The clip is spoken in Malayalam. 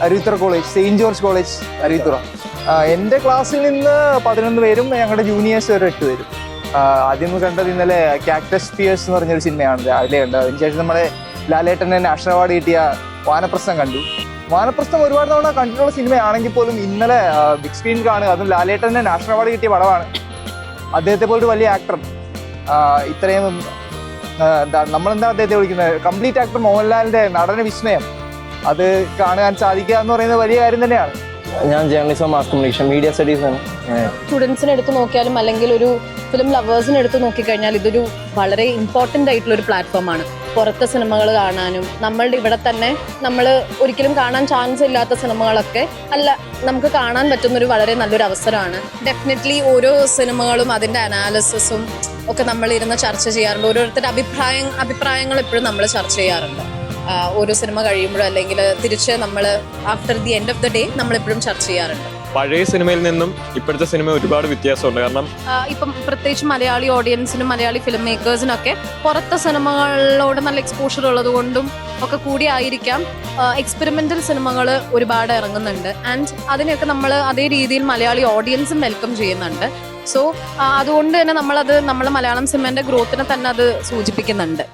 Aruvithura college, saint George college Aruvithura. എൻ്റെ ക്ലാസ്സിൽ നിന്ന് 11 പേരും ഞങ്ങളുടെ ജൂനിയേഴ്സ് ഒരു 8 പേരും. ആദ്യം കണ്ടത് ഇന്നലെ കാക്ടസ് പിയേഴ്സ് എന്ന് പറഞ്ഞൊരു സിനിമയാണ് രാവിലെ കണ്ടത്. അതിനുശേഷം നമ്മളെ ലാലേട്ടന് നാഷണൽ അവാർഡ് കിട്ടിയ വാനപ്രസ്ഥം കണ്ടു. വാനപ്രസ്ഥം ഒരുപാട് തവണ കണ്ടിട്ടുള്ള സിനിമയാണെങ്കിൽ പോലും ഇന്നലെ ബിഗ് സ്ക്രീൻ കാണുക, അതും ലാലേട്ടന് നാഷണൽ അവാർഡ് കിട്ടിയ പടമാണ്. അദ്ദേഹത്തെ പോലൊരു വലിയ ആക്ടർ, ഇത്രയും നമ്മളെന്താ അദ്ദേഹത്തെ വിളിക്കുന്നത്, കംപ്ലീറ്റ് ആക്ടർ മോഹൻലാലിൻ്റെ നടന വിസ്മയം, അത് കാണാൻ സാധിക്കുക എന്ന് പറയുന്നത് വലിയ കാര്യം തന്നെയാണ്. ഞാൻ journalism, mass communication, media studies ആണ്. സ്റ്റുഡൻസിനെ എടുത്ത് നോക്കിയാലും അല്ലെങ്കിൽ ഒരു ഫിലിം ലവേഴ്സിനെ എടുത്ത് നോക്കിക്കഴിഞ്ഞാൽ ഇതൊരു വളരെ ഇമ്പോർട്ടൻ്റ് ആയിട്ടുള്ള ഒരു പ്ലാറ്റ്ഫോമാണ്. പുറത്തെ സിനിമകൾ കാണാനും നമ്മളുടെ ഇവിടെ തന്നെ നമ്മൾ ഒരിക്കലും കാണാൻ ചാൻസ് ഇല്ലാത്ത സിനിമകളൊക്കെ നമുക്ക് കാണാൻ പറ്റുന്നൊരു വളരെ നല്ലൊരു അവസരമാണ്. ഡെഫിനറ്റ്ലി ഓരോ സിനിമകളും അതിൻ്റെ അനാലിസിസും ഒക്കെ നമ്മളിരുന്ന് ചർച്ച ചെയ്യാറുണ്ട്. ഓരോരുത്തരുടെ അഭിപ്രായങ്ങൾ എപ്പോഴും നമ്മൾ ചർച്ച ചെയ്യാറുണ്ട്. ഓരോ സിനിമ കഴിയുമ്പോഴും അല്ലെങ്കിൽ തിരിച്ച് നമ്മൾ after the end of the day നമ്മളെപ്പോഴും ചർച്ച ചെയ്യാറുണ്ട്. പഴയ സിനിമയിൽ നിന്നും ഇപ്പോഴത്തെ സിനിമ ഒരുപാട് വ്യത്യാസമുണ്ട്. കാരണം ഇപ്പം പ്രത്യേകിച്ച് മലയാളി ഓഡിയൻസിനും മലയാളി ഫിലിം മേക്കേഴ്സിനൊക്കെ പുറത്തെ സിനിമകളോട് നല്ല എക്സ്പോഷർ ഉള്ളത് കൊണ്ടും ഒക്കെ കൂടി ആയിരിക്കാം എക്സ്പെരിമെൻ്റൽ സിനിമകൾ ഒരുപാട് ഇറങ്ങുന്നുണ്ട്. ആൻഡ് അതിനെയൊക്കെ നമ്മൾ അതേ രീതിയിൽ മലയാളി ഓഡിയൻസും വെൽക്കം ചെയ്യുന്നുണ്ട്. സോ അതുകൊണ്ട് തന്നെ നമ്മളത് നമ്മളെ മലയാളം സിനിമേൻ്റെ ഗ്രോത്തിനെ തന്നെ അത് സൂചിപ്പിക്കുന്നുണ്ട്.